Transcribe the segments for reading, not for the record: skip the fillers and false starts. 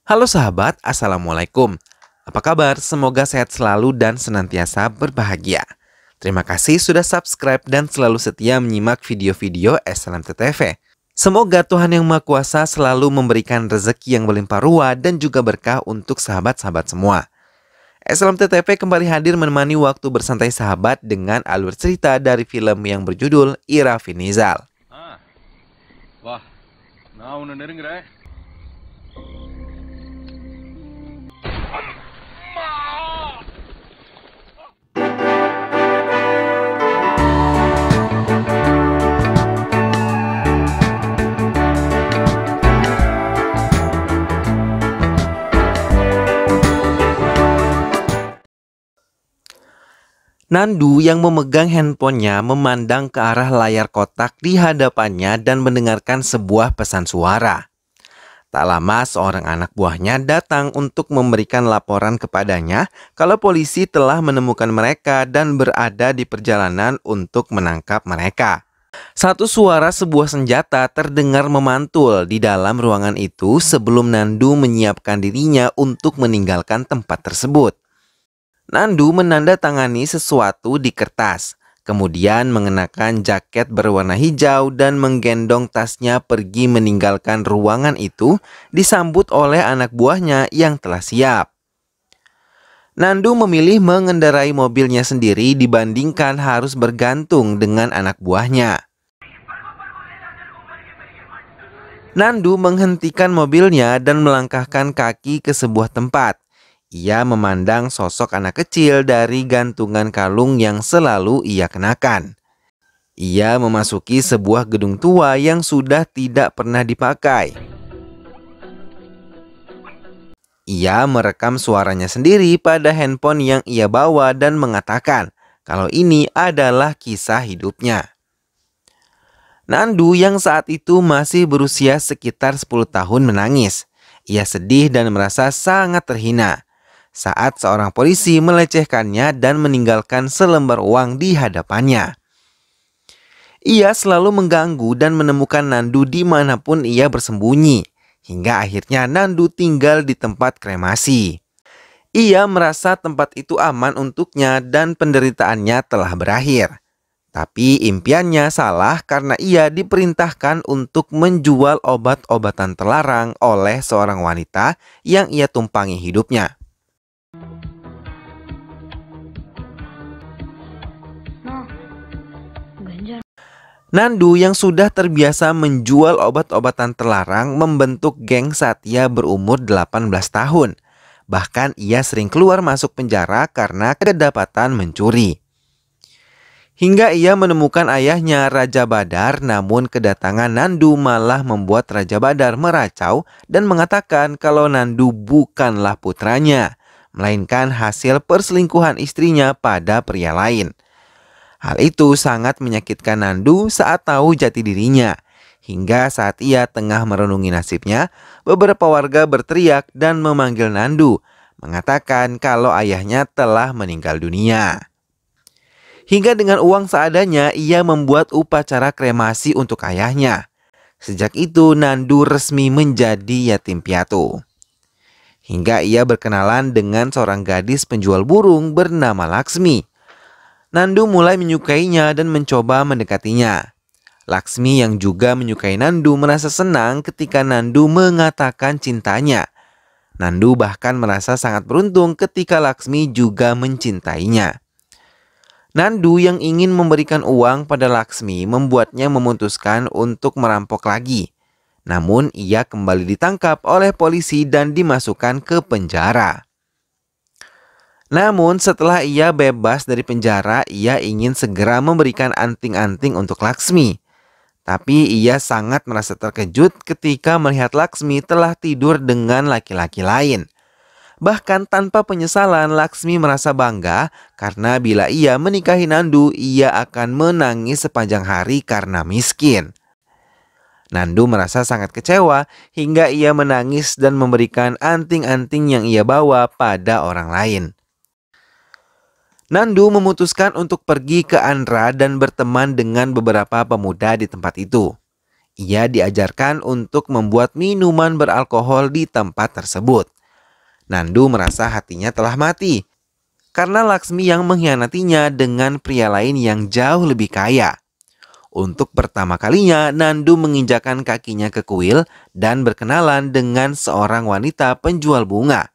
Halo sahabat, Assalamualaikum. Apa kabar? Semoga sehat selalu dan senantiasa berbahagia. Terima kasih sudah subscribe dan selalu setia menyimak video-video SLMTTV. Semoga Tuhan Yang Maha Kuasa selalu memberikan rezeki yang berlimpah ruah dan juga berkah untuk sahabat-sahabat semua. SLMTTV kembali hadir menemani waktu bersantai sahabat dengan alur cerita dari film yang berjudul Ira Finizal. வா நான் உன்னை நெருங்குறேன். Nandu yang memegang handphonenya memandang ke arah layar kotak di hadapannya dan mendengarkan sebuah pesan suara. Tak lama seorang anak buahnya datang untuk memberikan laporan kepadanya kalau polisi telah menemukan mereka dan berada di perjalanan untuk menangkap mereka. Satu suara sebuah senjata terdengar memantul di dalam ruangan itu sebelum Nandu menyiapkan dirinya untuk meninggalkan tempat tersebut. Nandu menandatangani sesuatu di kertas, kemudian mengenakan jaket berwarna hijau dan menggendong tasnya pergi meninggalkan ruangan itu disambut oleh anak buahnya yang telah siap. Nandu memilih mengendarai mobilnya sendiri dibandingkan harus bergantung dengan anak buahnya. Nandu menghentikan mobilnya dan melangkahkan kaki ke sebuah tempat. Ia memandang sosok anak kecil dari gantungan kalung yang selalu ia kenakan. Ia memasuki sebuah gedung tua yang sudah tidak pernah dipakai. Ia merekam suaranya sendiri pada handphone yang ia bawa dan mengatakan kalau ini adalah kisah hidupnya. Nandu yang saat itu masih berusia sekitar 10 tahun menangis. Ia sedih dan merasa sangat terhina saat seorang polisi melecehkannya dan meninggalkan selembar uang di hadapannya. Ia selalu mengganggu dan menemukan Nandu dimanapun ia bersembunyi, hingga akhirnya Nandu tinggal di tempat kremasi. Ia merasa tempat itu aman untuknya dan penderitaannya telah berakhir. Tapi impiannya salah karena ia diperintahkan untuk menjual obat-obatan terlarang oleh seorang wanita yang ia tumpangi hidupnya. Nandu yang sudah terbiasa menjual obat-obatan terlarang membentuk geng saat ia berumur 18 tahun. Bahkan ia sering keluar masuk penjara karena kedapatan mencuri. Hingga ia menemukan ayahnya Raja Badar, namun kedatangan Nandu malah membuat Raja Badar meracau dan mengatakan kalau Nandu bukanlah putranya, melainkan hasil perselingkuhan istrinya pada pria lain. Hal itu sangat menyakitkan Nandu saat tahu jati dirinya. Hingga saat ia tengah merenungi nasibnya, beberapa warga berteriak dan memanggil Nandu, mengatakan kalau ayahnya telah meninggal dunia. Hingga dengan uang seadanya, ia membuat upacara kremasi untuk ayahnya. Sejak itu, Nandu resmi menjadi yatim piatu. Hingga ia berkenalan dengan seorang gadis penjual burung bernama Laksmi. Nandu mulai menyukainya dan mencoba mendekatinya. Laksmi yang juga menyukai Nandu merasa senang ketika Nandu mengatakan cintanya. Nandu bahkan merasa sangat beruntung ketika Laksmi juga mencintainya. Nandu yang ingin memberikan uang pada Laksmi membuatnya memutuskan untuk merampok lagi. Namun ia kembali ditangkap oleh polisi dan dimasukkan ke penjara. Namun setelah ia bebas dari penjara, ia ingin segera memberikan anting-anting untuk Laksmi. Tapi ia sangat merasa terkejut ketika melihat Laksmi telah tidur dengan laki-laki lain. Bahkan tanpa penyesalan, Laksmi merasa bangga karena bila ia menikahi Nandu, ia akan menangis sepanjang hari karena miskin. Nandu merasa sangat kecewa hingga ia menangis dan memberikan anting-anting yang ia bawa pada orang lain. Nandu memutuskan untuk pergi ke Andhra dan berteman dengan beberapa pemuda di tempat itu. Ia diajarkan untuk membuat minuman beralkohol di tempat tersebut. Nandu merasa hatinya telah mati karena Laksmi yang mengkhianatinya dengan pria lain yang jauh lebih kaya. Untuk pertama kalinya, Nandu menginjakan kakinya ke kuil dan berkenalan dengan seorang wanita penjual bunga.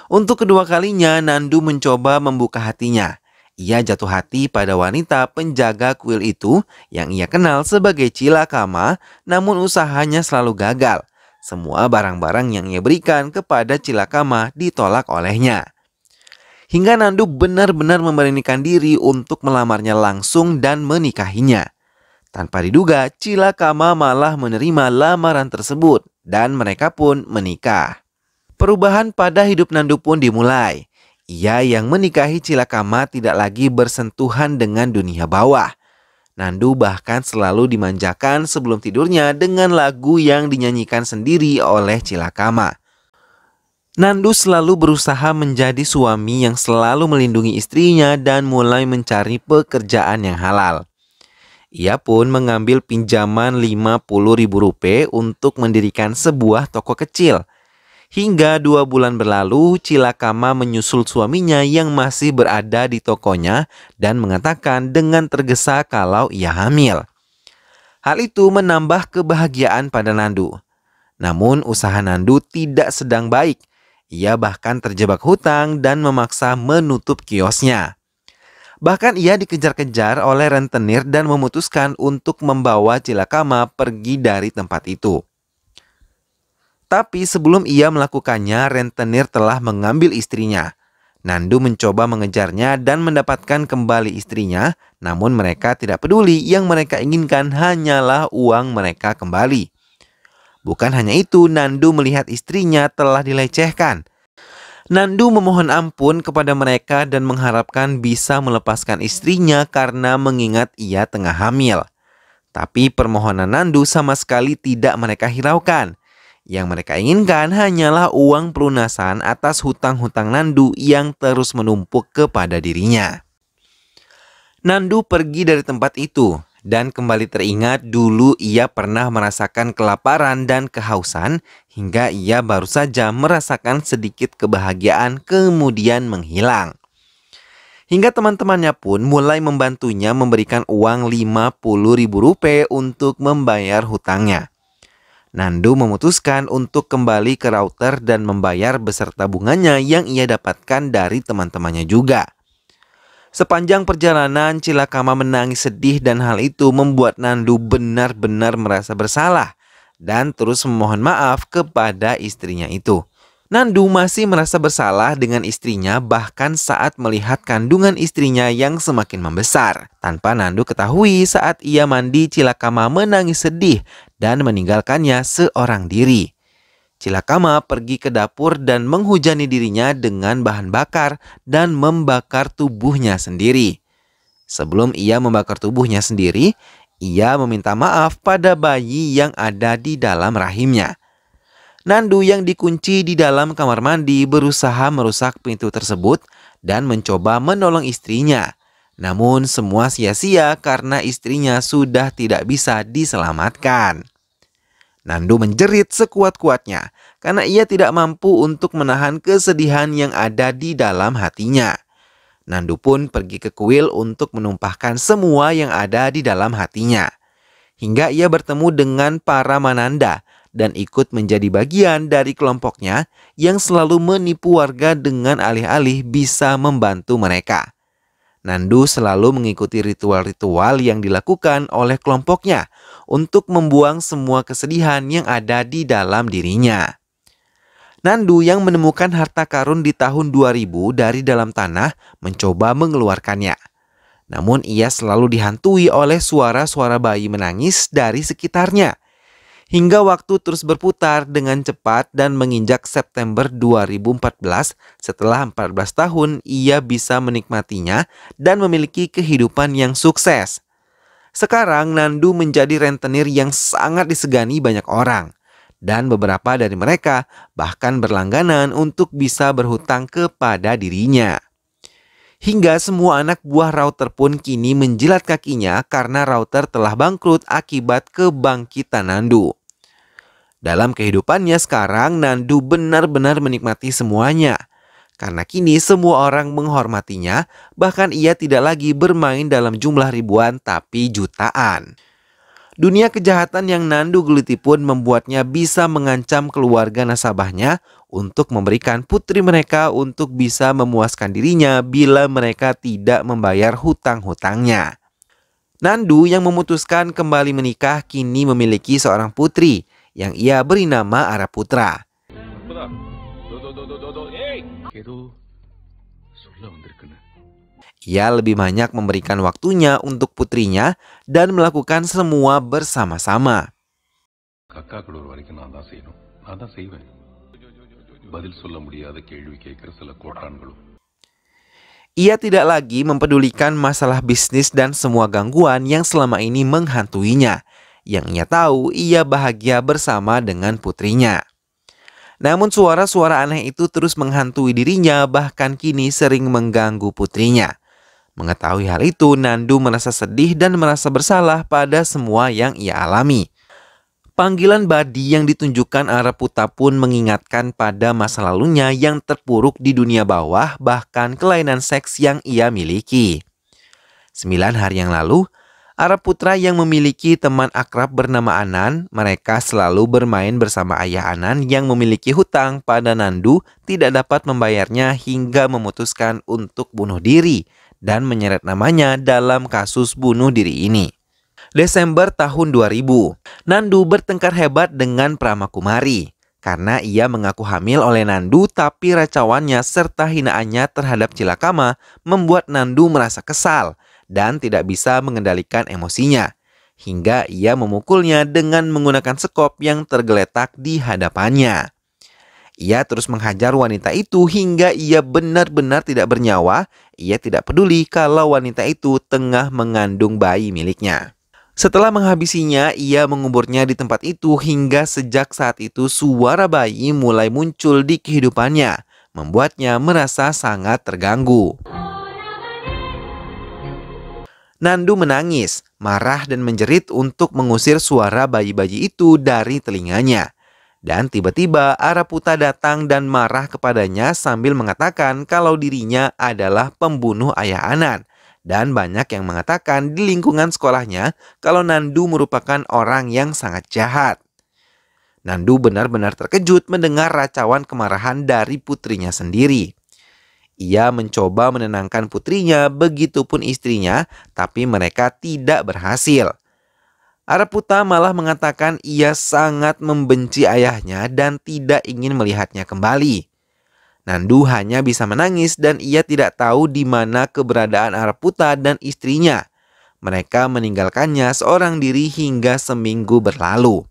Untuk kedua kalinya, Nandu mencoba membuka hatinya. Ia jatuh hati pada wanita penjaga kuil itu yang ia kenal sebagai Cilakama, namun usahanya selalu gagal. Semua barang-barang yang ia berikan kepada Cilakama ditolak olehnya. Hingga Nandu benar-benar memberanikan diri untuk melamarnya langsung dan menikahinya. Tanpa diduga, Cilakama malah menerima lamaran tersebut dan mereka pun menikah. Perubahan pada hidup Nandu pun dimulai. Ia yang menikahi Cilakama tidak lagi bersentuhan dengan dunia bawah. Nandu bahkan selalu dimanjakan sebelum tidurnya dengan lagu yang dinyanyikan sendiri oleh Cilakama. Nandu selalu berusaha menjadi suami yang selalu melindungi istrinya dan mulai mencari pekerjaan yang halal. Ia pun mengambil pinjaman Rp50.000 untuk mendirikan sebuah toko kecil. Hingga 2 bulan berlalu, Cilakama menyusul suaminya yang masih berada di tokonya dan mengatakan dengan tergesa kalau ia hamil. Hal itu menambah kebahagiaan pada Nandu. Namun usaha Nandu tidak sedang baik. Ia bahkan terjebak hutang dan memaksa menutup kiosnya. Bahkan ia dikejar-kejar oleh rentenir dan memutuskan untuk membawa Cilakama pergi dari tempat itu. Tapi sebelum ia melakukannya, rentenir telah mengambil istrinya. Nandu mencoba mengejarnya dan mendapatkan kembali istrinya, namun mereka tidak peduli, yang mereka inginkan hanyalah uang mereka kembali. Bukan hanya itu, Nandu melihat istrinya telah dilecehkan. Nandu memohon ampun kepada mereka dan mengharapkan bisa melepaskan istrinya karena mengingat ia tengah hamil. Tapi permohonan Nandu sama sekali tidak mereka hiraukan. Yang mereka inginkan hanyalah uang pelunasan atas hutang-hutang Nandu yang terus menumpuk kepada dirinya. Nandu pergi dari tempat itu dan kembali teringat dulu ia pernah merasakan kelaparan dan kehausan hingga ia baru saja merasakan sedikit kebahagiaan kemudian menghilang. Hingga teman-temannya pun mulai membantunya memberikan uang Rp50.000 untuk membayar hutangnya. Nandu memutuskan untuk kembali ke router dan membayar beserta bunganya yang ia dapatkan dari teman-temannya juga. Sepanjang perjalanan, Cilakama menangis sedih dan hal itu membuat Nandu benar-benar merasa bersalah dan terus memohon maaf kepada istrinya itu. Nandu masih merasa bersalah dengan istrinya bahkan saat melihat kandungan istrinya yang semakin membesar. Tanpa Nandu ketahui, saat ia mandi, Cilakama menangis sedih dan meninggalkannya seorang diri. Cilakama pergi ke dapur dan menghujani dirinya dengan bahan bakar dan membakar tubuhnya sendiri. Sebelum ia membakar tubuhnya sendiri, ia meminta maaf pada bayi yang ada di dalam rahimnya. Nandu yang dikunci di dalam kamar mandi berusaha merusak pintu tersebut dan mencoba menolong istrinya. Namun semua sia-sia karena istrinya sudah tidak bisa diselamatkan. Nandu menjerit sekuat-kuatnya karena ia tidak mampu untuk menahan kesedihan yang ada di dalam hatinya. Nandu pun pergi ke kuil untuk menumpahkan semua yang ada di dalam hatinya. Hingga ia bertemu dengan para mananda dan ikut menjadi bagian dari kelompoknya yang selalu menipu warga dengan alih-alih bisa membantu mereka. Nandu selalu mengikuti ritual-ritual yang dilakukan oleh kelompoknya untuk membuang semua kesedihan yang ada di dalam dirinya. Nandu yang menemukan harta karun di tahun 2000 dari dalam tanah mencoba mengeluarkannya. Namun ia selalu dihantui oleh suara-suara bayi menangis dari sekitarnya. Hingga waktu terus berputar dengan cepat dan menginjak September 2014, setelah 14 tahun ia bisa menikmatinya dan memiliki kehidupan yang sukses. Sekarang Nandu menjadi rentenir yang sangat disegani banyak orang. Dan beberapa dari mereka bahkan berlangganan untuk bisa berhutang kepada dirinya. Hingga semua anak buah Router pun kini menjilat kakinya karena Router telah bangkrut akibat kebangkitan Nandu. Dalam kehidupannya sekarang, Nandu benar-benar menikmati semuanya. Karena kini semua orang menghormatinya, bahkan ia tidak lagi bermain dalam jumlah ribuan tapi jutaan. Dunia kejahatan yang Nandu geluti pun membuatnya bisa mengancam keluarga nasabahnya untuk memberikan putri mereka untuk bisa memuaskan dirinya bila mereka tidak membayar hutang-hutangnya. Nandu yang memutuskan kembali menikah kini memiliki seorang putri yang ia beri nama Araputra. Ia lebih banyak memberikan waktunya untuk putrinya dan melakukan semua bersama-sama. Ia tidak lagi mempedulikan masalah bisnis dan semua gangguan yang selama ini menghantuinya. Yang ia tahu, ia bahagia bersama dengan putrinya. Namun suara-suara aneh itu terus menghantui dirinya, bahkan kini sering mengganggu putrinya. Mengetahui hal itu, Nandu merasa sedih dan merasa bersalah pada semua yang ia alami. Panggilan Badi yang ditunjukkan Araputa pun mengingatkan pada masa lalunya yang terpuruk di dunia bawah, bahkan kelainan seks yang ia miliki. 9 hari yang lalu, Araputra yang memiliki teman akrab bernama Anan, mereka selalu bermain bersama ayah Anan yang memiliki hutang pada Nandu tidak dapat membayarnya hingga memutuskan untuk bunuh diri dan menyeret namanya dalam kasus bunuh diri ini. Desember tahun 2000, Nandu bertengkar hebat dengan Pramakumari karena ia mengaku hamil oleh Nandu, tapi racauannya serta hinaannya terhadap Cilakama membuat Nandu merasa kesal dan tidak bisa mengendalikan emosinya, hingga ia memukulnya dengan menggunakan sekop yang tergeletak di hadapannya. Ia terus menghajar wanita itu hingga ia benar-benar tidak bernyawa. Ia tidak peduli kalau wanita itu tengah mengandung bayi miliknya. Setelah menghabisinya, ia menguburnya di tempat itu hingga sejak saat itu suara bayi mulai muncul di kehidupannya, membuatnya merasa sangat terganggu. Nandu menangis, marah dan menjerit untuk mengusir suara bayi-bayi itu dari telinganya. Dan tiba-tiba Araputa datang dan marah kepadanya sambil mengatakan kalau dirinya adalah pembunuh ayah Anan. Dan banyak yang mengatakan di lingkungan sekolahnya kalau Nandu merupakan orang yang sangat jahat. Nandu benar-benar terkejut mendengar racauan kemarahan dari putrinya sendiri. Ia mencoba menenangkan putrinya, begitupun istrinya, tapi mereka tidak berhasil. Araputa malah mengatakan ia sangat membenci ayahnya dan tidak ingin melihatnya kembali. Nandu hanya bisa menangis dan ia tidak tahu di mana keberadaan Araputa dan istrinya. Mereka meninggalkannya seorang diri hingga seminggu berlalu.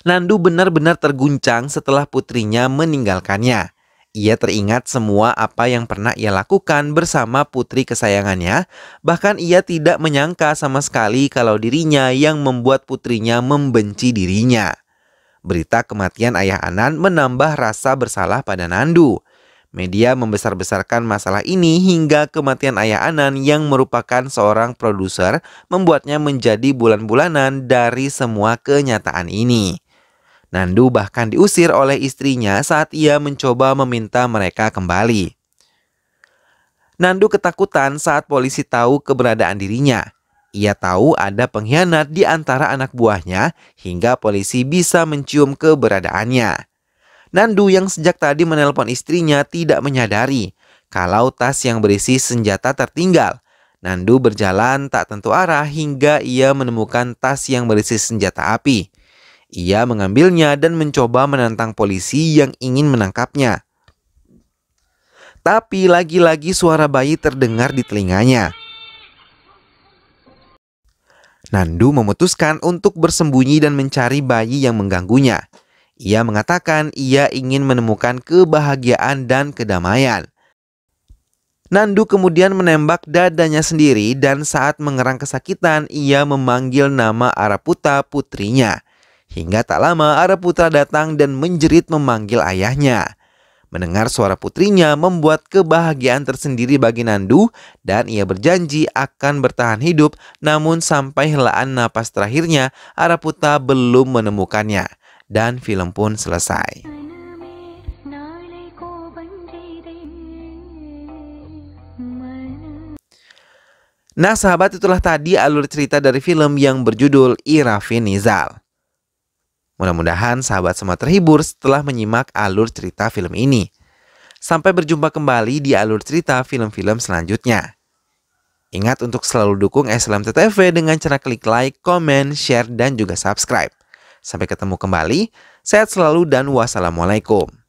Nandu benar-benar terguncang setelah putrinya meninggalkannya. Ia teringat semua apa yang pernah ia lakukan bersama putri kesayangannya. Bahkan ia tidak menyangka sama sekali kalau dirinya yang membuat putrinya membenci dirinya. Berita kematian ayah Anan menambah rasa bersalah pada Nandu. Media membesar-besarkan masalah ini hingga kematian ayah Anan yang merupakan seorang produser membuatnya menjadi bulan-bulanan dari semua kenyataan ini. Nandu bahkan diusir oleh istrinya saat ia mencoba meminta mereka kembali. Nandu ketakutan saat polisi tahu keberadaan dirinya. Ia tahu ada pengkhianat di antara anak buahnya hingga polisi bisa mencium keberadaannya. Nandu yang sejak tadi menelpon istrinya tidak menyadari kalau tas yang berisi senjata tertinggal. Nandu berjalan tak tentu arah hingga ia menemukan tas yang berisi senjata api. Ia mengambilnya dan mencoba menantang polisi yang ingin menangkapnya. Tapi lagi-lagi suara bayi terdengar di telinganya. Nandu memutuskan untuk bersembunyi dan mencari bayi yang mengganggunya. Ia mengatakan ia ingin menemukan kebahagiaan dan kedamaian. Nandu kemudian menembak dadanya sendiri dan saat mengerang kesakitan ia memanggil nama Araputa putrinya. Hingga tak lama Araputa datang dan menjerit memanggil ayahnya. Mendengar suara putrinya membuat kebahagiaan tersendiri bagi Nandu dan ia berjanji akan bertahan hidup, namun sampai helaan napas terakhirnya Araputa belum menemukannya dan film pun selesai. Nah sahabat, itulah tadi alur cerita dari film yang berjudul Irafin Nizal. Mudah-mudahan sahabat semua terhibur setelah menyimak alur cerita film ini. Sampai berjumpa kembali di alur cerita film-film selanjutnya. Ingat untuk selalu dukung SLMT-TV dengan cara klik like, komen, share, dan juga subscribe. Sampai ketemu kembali, sehat selalu dan wassalamualaikum.